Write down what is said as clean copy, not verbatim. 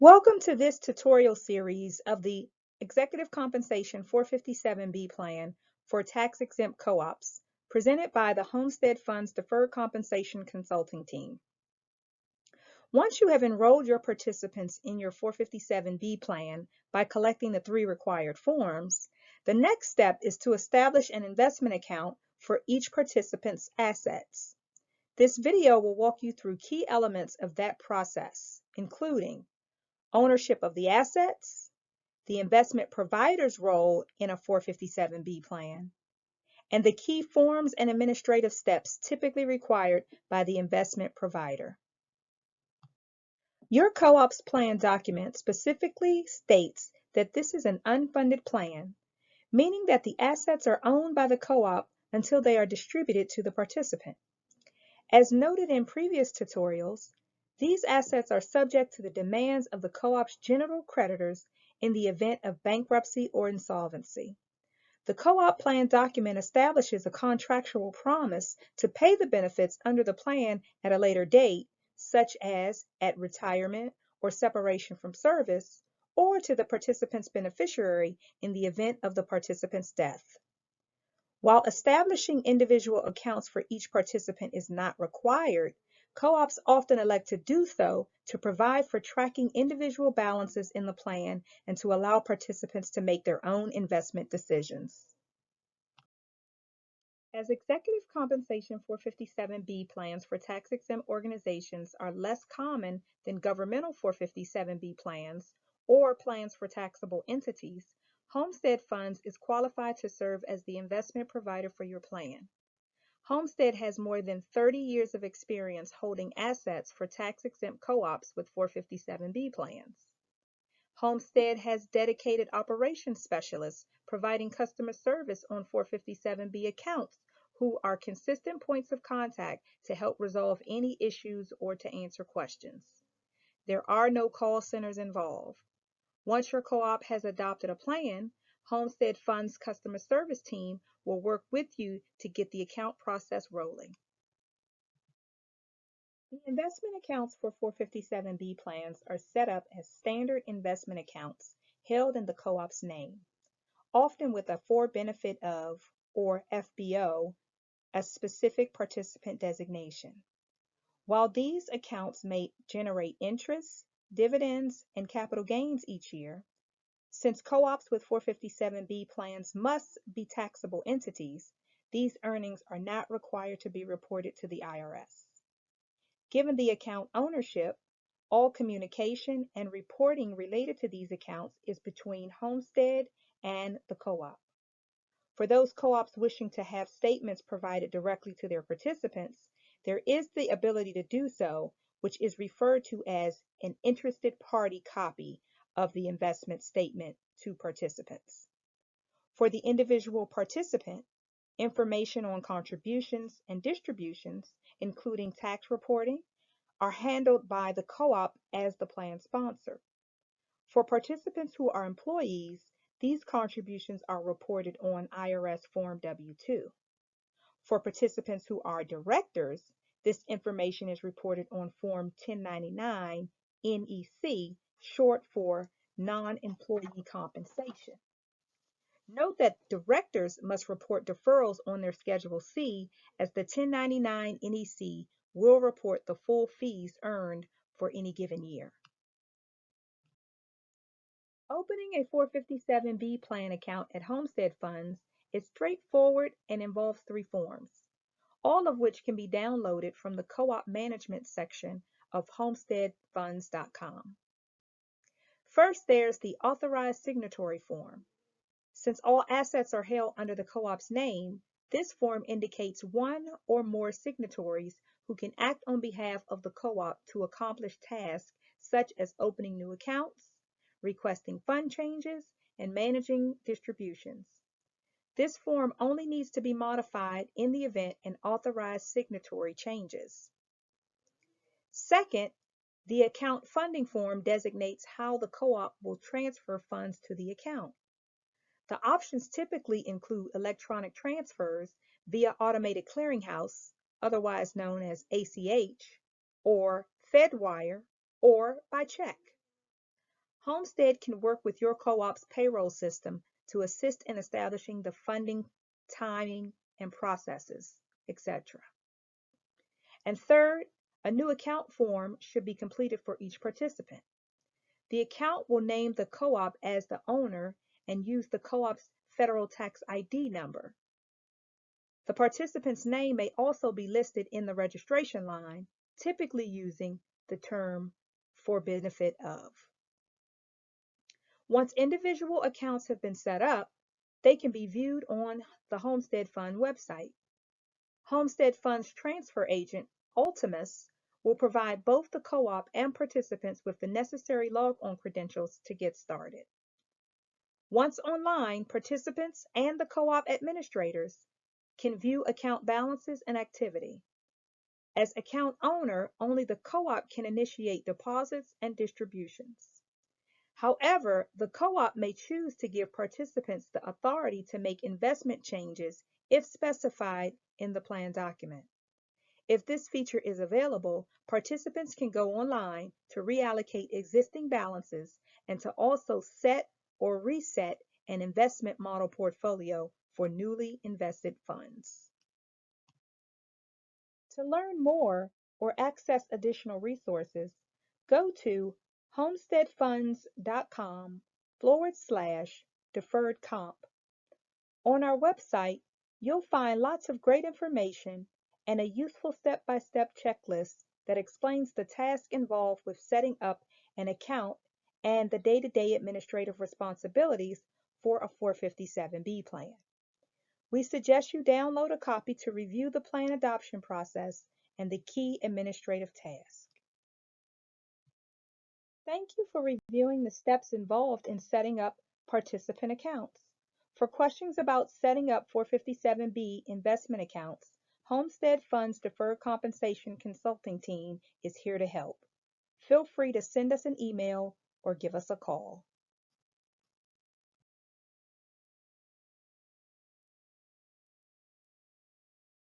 Welcome to this tutorial series of the Executive Compensation 457B Plan for tax-exempt co-ops, presented by the Homestead Fund's Deferred Compensation Consulting Team. Once you have enrolled your participants in your 457B plan by collecting the 3 required forms, the next step is to establish an investment account for each participant's assets. This video will walk you through key elements of that process, including ownership of the assets, the investment provider's role in a 457B plan, and the key forms and administrative steps typically required by the investment provider. Your co-op's plan document specifically states that this is an unfunded plan, meaning that the assets are owned by the co-op until they are distributed to the participant. As noted in previous tutorials, these assets are subject to the demands of the co-op's general creditors in the event of bankruptcy or insolvency. The co-op plan document establishes a contractual promise to pay the benefits under the plan at a later date, such as at retirement or separation from service, or to the participant's beneficiary in the event of the participant's death. While establishing individual accounts for each participant is not required, co-ops often elect to do so to provide for tracking individual balances in the plan and to allow participants to make their own investment decisions. As executive compensation 457B plans for tax-exempt organizations are less common than governmental 457B plans or plans for taxable entities, Homestead Funds is qualified to serve as the investment provider for your plan. Homestead has more than 30 years of experience holding assets for tax-exempt co-ops with 457B plans. Homestead has dedicated operations specialists providing customer service on 457B accounts who are consistent points of contact to help resolve any issues or to answer questions. There are no call centers involved. Once your co-op has adopted a plan, Homestead Fund's customer service team will work with you to get the account process rolling. The investment accounts for 457B plans are set up as standard investment accounts held in the co-op's name, often with a for benefit of, or FBO, a specific participant designation. While these accounts may generate interest, dividends, and capital gains each year, since co-ops with 457B plans must be taxable entities, these earnings are not required to be reported to the IRS. Given the account ownership, all communication and reporting related to these accounts is between Homestead and the co-op. For those co-ops wishing to have statements provided directly to their participants, there is the ability to do so, which is referred to as an interested party copy of the investment statement to participants. For the individual participant, information on contributions and distributions, including tax reporting, are handled by the co-op as the plan sponsor. For participants who are employees, these contributions are reported on IRS Form W-2. For participants who are directors, this information is reported on Form 1099 NEC, short for non-employee compensation. Note that directors must report deferrals on their Schedule C, as the 1099 NEC will report the full fees earned for any given year. Opening a 457B plan account at Homestead Funds is straightforward and involves 3 forms, all of which can be downloaded from the Co-op Management section of homesteadfunds.com. First, there's the Authorized Signatory form. Since all assets are held under the co-op's name, this form indicates one or more signatories who can act on behalf of the co-op to accomplish tasks such as opening new accounts, requesting fund changes, and managing distributions. This form only needs to be modified in the event an authorized signatory changes. Second, the account funding form designates how the co-op will transfer funds to the account. The options typically include electronic transfers via automated clearinghouse, otherwise known as ACH, or FedWire, or by check. Homestead can work with your co-op's payroll system to assist in establishing the funding, timing, and processes, etc. And third, a new account form should be completed for each participant. The account will name the co-op as the owner and use the co-op's federal tax ID number. The participant's name may also be listed in the registration line, typically using the term "for benefit of." Once individual accounts have been set up, they can be viewed on the Homestead Fund website. Homestead Fund's transfer agent, Ultimus, will provide both the co-op and participants with the necessary log-on credentials to get started. Once online, participants and the co-op administrators can view account balances and activity. As account owner, only the co-op can initiate deposits and distributions. However, the co-op may choose to give participants the authority to make investment changes if specified in the plan document. If this feature is available, participants can go online to reallocate existing balances and to also set or reset an investment model portfolio for newly invested funds. To learn more or access additional resources, go to homesteadfunds.com/deferred comp. On our website, you'll find lots of great information and a useful step-by-step checklist that explains the tasks involved with setting up an account and the day-to-day administrative responsibilities for a 457B plan. We suggest you download a copy to review the plan adoption process and the key administrative tasks. Thank you for reviewing the steps involved in setting up participant accounts. For questions about setting up 457B investment accounts, Homestead Fund's Deferred Compensation Consulting Team is here to help. Feel free to send us an email or give us a call.